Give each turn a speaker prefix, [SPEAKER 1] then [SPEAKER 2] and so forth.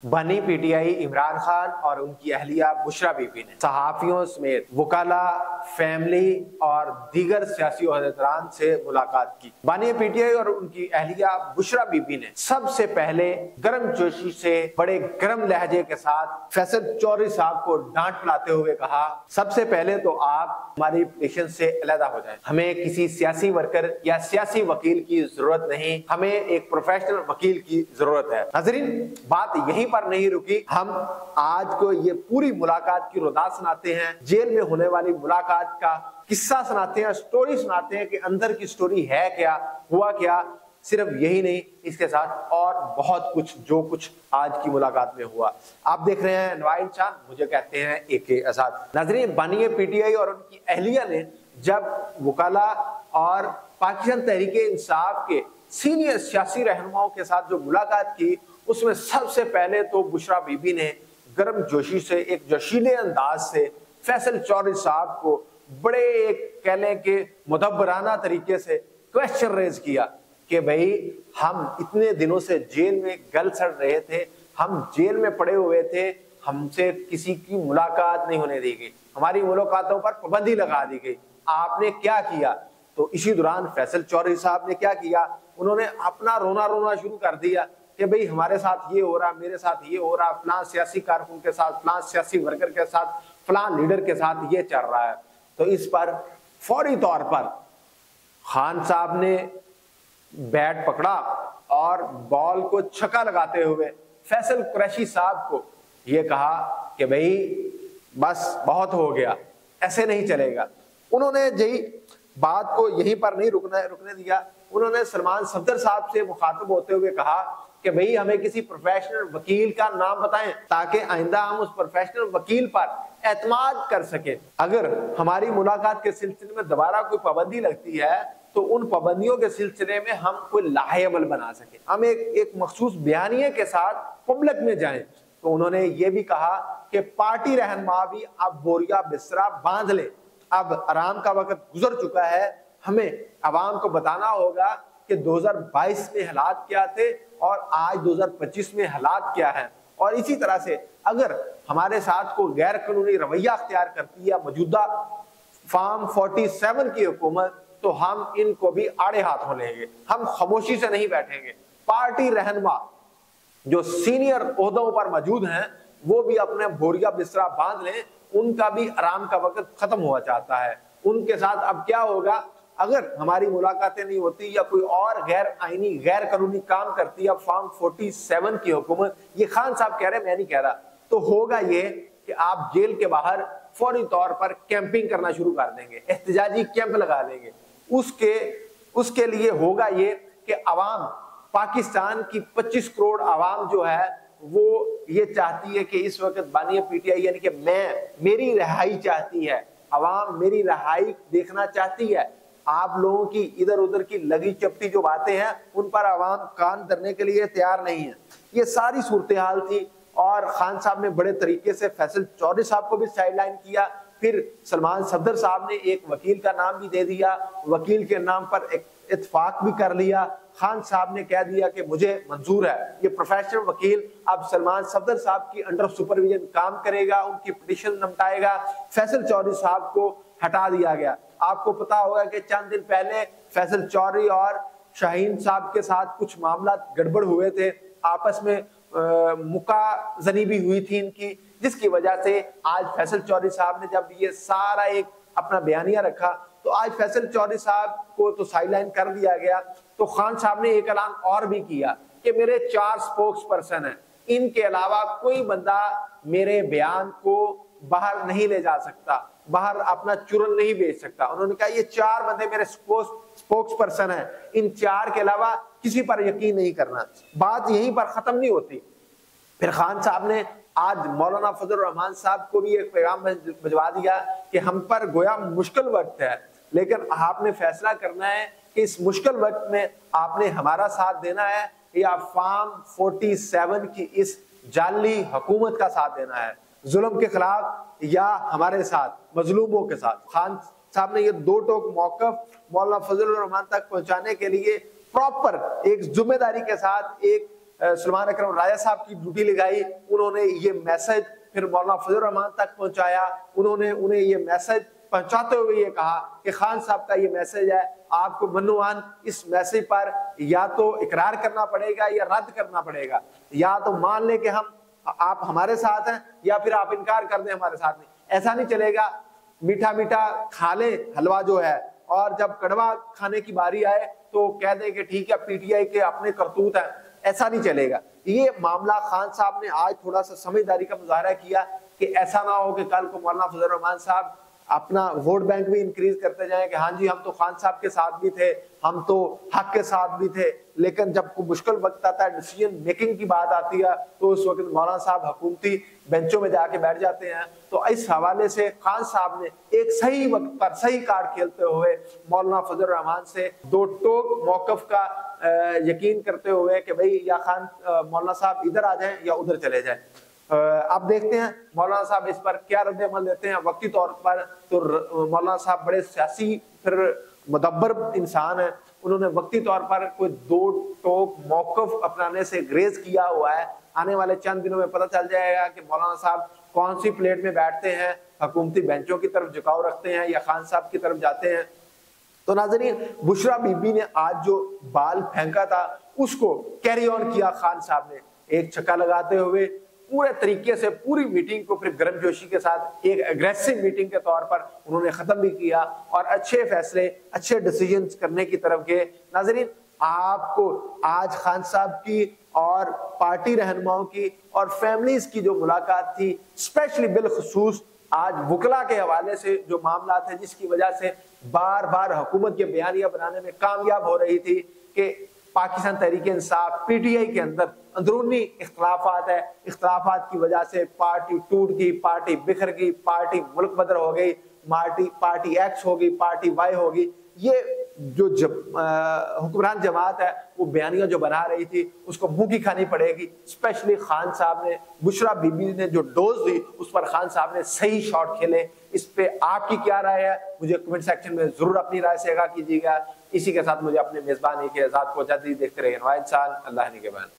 [SPEAKER 1] बनी पीटीआई इमरान खान और उनकी अहलिया बुशरा बीबी ने सहाफियों समेत वकाला, फैमिली और दीगर सियासी ओहदेदारान से मुलाकात की। बनी पीटीआई और उनकी अहलिया बुशरा बीबी ने सबसे पहले गर्मजोशी से बड़े गर्म लहजे के साथ फैसल चौधरी साहब को डांट लाते हुए कहा, सबसे पहले तो आप हमारी पेशेंस से अलहदा हो जाएं। हमें किसी सियासी वर्कर या सियासी वकील की जरूरत नहीं, हमें एक प्रोफेशनल वकील की जरूरत है। नाज़रीन, बात यहीं पर नहीं रुकी। हम आज को ये पूरी मुलाकात की रुदात सुनाते हैं, जेल में होने वाली मुलाकात का किस्सा सुनाते हैं, स्टोरी सुनाते हैं कि अंदर की स्टोरी है क्या, हुआ क्या। सिर्फ यही नहीं, इसके साथ और बहुत कुछ जो कुछ आज की मुलाकात में हुआ। आप देख रहे हैं नवाइल चांद, मुझे कहते हैं AK आजाद। नाज़रीन, बनी पीटीआई और उनकी अहलिया ने जब वकाला और पाकिस्तान तहरीक-ए-इंसाफ के सीनियर सियासी रहनुमाओं के साथ जो मुलाकात की, उसमें सबसे पहले तो बुशरा बीबी ने गर्म जोशी से, एक जोशीले अंदाज से फैसल चौधरी साहब को बड़े एक कह लें कि मुदब्बराना तरीके से क्वेश्चन रेज किया कि भाई हम इतने दिनों से जेल में गल सड़ रहे थे, हम जेल में पड़े हुए थे, हमसे किसी की मुलाकात नहीं होने दी गई, हमारी मुलाकातों पर पाबंदी लगा दी गई, आपने क्या किया? तो इसी दौरान फैसल चौधरी साहब ने क्या किया, उन्होंने अपना रोना शुरू कर दिया कि भाई हमारे साथ ये हो रहा, मेरे साथ ये हो रहा, फलां सियासी कारकुन के साथ, फलां सियासी वर्कर के साथ, फलां लीडर के साथ ये चल रहा है। तो इस पर फौरी तौर पर खान साहब ने बैट पकड़ा और बॉल को छक्का लगाते हुए फैसल कुरैशी साहब को ये कहा कि भाई बस बहुत हो गया, ऐसे नहीं चलेगा। उन्होंने यही बात को यहीं पर नहीं रुकने दिया। उन्होंने सलमान सफदर साहब से मुखातब होते हुए कहा कि भाई हमें किसी प्रोफेशनल वकील का नाम बताएं ताकि आइंदा हम उस प्रोफेशनल वकील पर एतमाद कर सके। अगर हमारी मुलाकात के सिलसिले में दोबारा कोई पाबंदी लगती है तो उन पाबंदियों के सिलसिले में हम कोई लाहेअमल बना सके, हम एक मखसूस बयानिए के साथ पब्लिक में जाएं। तो उन्होंने ये भी कहा कि पार्टी रहनुमा भी अब बोरिया बिस्तरा बांध ले, अब आराम का वक्त गुजर चुका है, हमें अवाम को बताना होगा कि 2022 में हालात क्या थे और आज 2025 में हालात क्या हैं। और इसी तरह से अगर हमारे साथ कोई गैर कानूनी रवैया अख्तियार करती है मौजूदा फार्म 47 की हुकूमत, तो हम इनको भी आड़े हाथों लेंगे, हम खामोशी से नहीं बैठेंगे। पार्टी रहनुमा जो सीनियर ओहदों पर मौजूद हैं वो भी अपने बोरिया बिस्तरा बांध लें, उनका भी आराम का वक्त खत्म हुआ चाहता है। उनके साथ अब क्या होगा, अगर हमारी मुलाकातें नहीं होती या कोई और गैर आईनी गैर कानूनी काम करती है फार्म 47 की हुकूमत, ये खान साहब कह रहे हैं, मैं नहीं कह रहा, तो होगा ये कि आप जेल के बाहर फौरी तौर पर कैंपिंग करना शुरू कर देंगे, एहतजाजी कैंप लगा देंगे। उसके लिए होगा ये कि अवाम, पाकिस्तान की 25 करोड़ अवाम जो है वो ये चाहती है कि इस वक्त बनी पीटीआई यानी कि मेरी रिहाई चाहती है, अवाम मेरी रिहाई देखना चाहती है। आप लोगों की इधर उधर की लगी चपटी जो बातें हैं उन पर अवाम कान धरने के लिए तैयार नहीं है। ये सारी सूरत हाल थी और खान साहब ने बड़े तरीके से फैसल चौधरी साहब को भी साइडलाइन किया। फिर सलमान सफदर साहब ने एक वकील का नाम भी दे दिया, वकील के नाम पर एक इत्तेफाक भी कर लिया। खान साहब ने कह दिया कि मुझे मंजूर है, ये प्रोफेशनल वकील अब सलमान सफदर साहब की अंडर सुपरविजन काम करेगा, उनकी पिटीशन निपटाएगा। फैसल चौधरी साहब को हटा दिया गया। आपको पता होगा कि चंद दिन पहले फैसल चौधरी और शाहीन साहब के साथ कुछ मामला गड़बड़ हुए थे, आपस में मुकाजनी भी हुई थी इनकी, जिसकी वजह से आज फैसल चौधरी साहब ने जब ये सारा एक अपना बयानिया रखा तो आज फैसल चौधरी साहब को तो साइडलाइन कर दिया गया। तो खान साहब ने एक ऐलान और भी किया कि मेरे 4 स्पोक्स पर्सन हैं, इनके अलावा कोई बंदा मेरे बयान को बाहर नहीं ले जा सकता, बाहर अपना चुरन नहीं बेच सकता। उन्होंने कहा ये 4 बंदे मेरे स्पोक्स पर्सन हैं, इन 4 के अलावा किसी पर यकीन नहीं करना। बात यहीं पर खत्म नहीं होती। फिर खान साहब ने आज मौलाना फजल रहमान साहब को भी एक पैगाम भिजवा दिया कि हम पर गोया मुश्किल वक्त है, लेकिन आपने फैसला करना है कि इस मुश्किल वक्त में आपने हमारा साथ देना है या फार्म 47 की इस जाली हुकूमत का साथ देना है, जुल्म के खिलाफ या हमारे साथ मजलूमों के साथ। खान साहब ने ये 2 टोक मौकफ मौलाना फजल रहमान तक पहुंचाने के लिए प्रॉपर एक जिम्मेदारी के साथ एक सलमान अकरम राजा साहब की ड्यूटी लगाई, उन्होंने ये मैसेज फिर मौलाना फजल रहमान तक पहुंचाया। उन्होंने उन्हें ये मैसेज पहुंचाते हुए ये कहा कि खान साहब का ये मैसेज है, आपको मन्नुआन इस मैसेज पर या तो इकरार करना पड़ेगा या रद्द करना पड़ेगा, या तो मान ले कि हम आप हमारे साथ हैं या फिर आप इनकार कर दें हमारे साथ नहीं। ऐसा नहीं चलेगा, मीठा मीठा खा ले हलवा जो है, और जब कड़वा खाने की बारी आए तो कह दें कि ठीक है पीटीआई के अपने करतूत हैं, ऐसा नहीं चलेगा। ये मामला खान साहब ने आज थोड़ा सा समझदारी का मुजाहरा किया कि ऐसा ना हो कि कल को मौलाना फजल रहमान साहब अपना वोट बैंक भी इंक्रीज करते जाएं कि हाँ जी हम तो खान साहब के साथ भी थे, हम तो हक के साथ भी थे, लेकिन जब कोई मुश्किल वक्त आता है, डिसीजन मेकिंग की बात आती है, तो उस वक्त मौलाना साहब हुकूमती बेंचों में जाके बैठ जाते हैं। तो इस हवाले से खान साहब ने एक सही वक्त पर सही कार्ड खेलते हुए मौलाना फजल रहमान से दो टोक मौकफ का यकीन करते हुए कि भाई या खान मौलाना साहब इधर आ जाएं या उधर चले जाएं। अब देखते हैं मौलाना साहब इस पर क्या रद्द अमल देते हैं। वक्ती तौर पर तो मौलाना साहब बड़े सियासी फिर मुदब्बर इंसान है, उन्होंने वक्ती तौर पर कोई दो टोक मौकफ अपनाने से ग्रेज किया हुआ है। आने वाले चंद दिनों में पता चल जाएगा कि मौलाना साहब कौन सी प्लेट में बैठते हैं, हुकूमती बेंचों की तरफ झुकाव रखते हैं या खान साहब की तरफ जाते हैं। तो नाज़रीन, बुशरा बीबी ने आज जो बाल फेंका था उसको कैरी ऑन किया खान साहब ने, एक छक्का लगाते हुए पूरे तरीके से पूरी मीटिंग को फिर गर्मजोशी के साथ एक एग्रेसिव मीटिंग के तौर पर उन्होंने खत्म भी किया और अच्छे फैसले अच्छे डिसीजंस करने की तरफ गए। नाज़रीन, आपको आज खान साहब की और पार्टी रहनुमाओं की और फैमिलीज की जो मुलाकात थी, स्पेशली बिलखुसूस आज वकला के हवाले से जो मामला थे जिसकी वजह से बार बार हुकूमत के बयानियां बनाने में कामयाब हो रही थी कि पाकिस्तान तहरीक इंसाफ पीटीआई के अंदर अंदरूनी इख्तलाफात है, इख्तलाफात की वजह से पार्टी टूट गई, पार्टी बिखर गई, पार्टी मुल्क बदर हो गई, पार्टी एक्स होगी, पार्टी वाई होगी। ये जो हुक्मरान जमात है वो बयानियां जो बना रही थी उसको मुंह की खानी पड़ेगी। स्पेशली खान साहब ने, बुशरा बीबी ने जो डोज दी उस पर खान साहब ने सही शॉट खेले। इस पे आपकी क्या राय है, मुझे कमेंट सेक्शन में जरूर अपनी राय से आगाह कीजिएगा। इसी के साथ मुझे अपने मेजबान के आजाद को इजाजत देखते रहिए। इंसान अल्लाह निगहबान।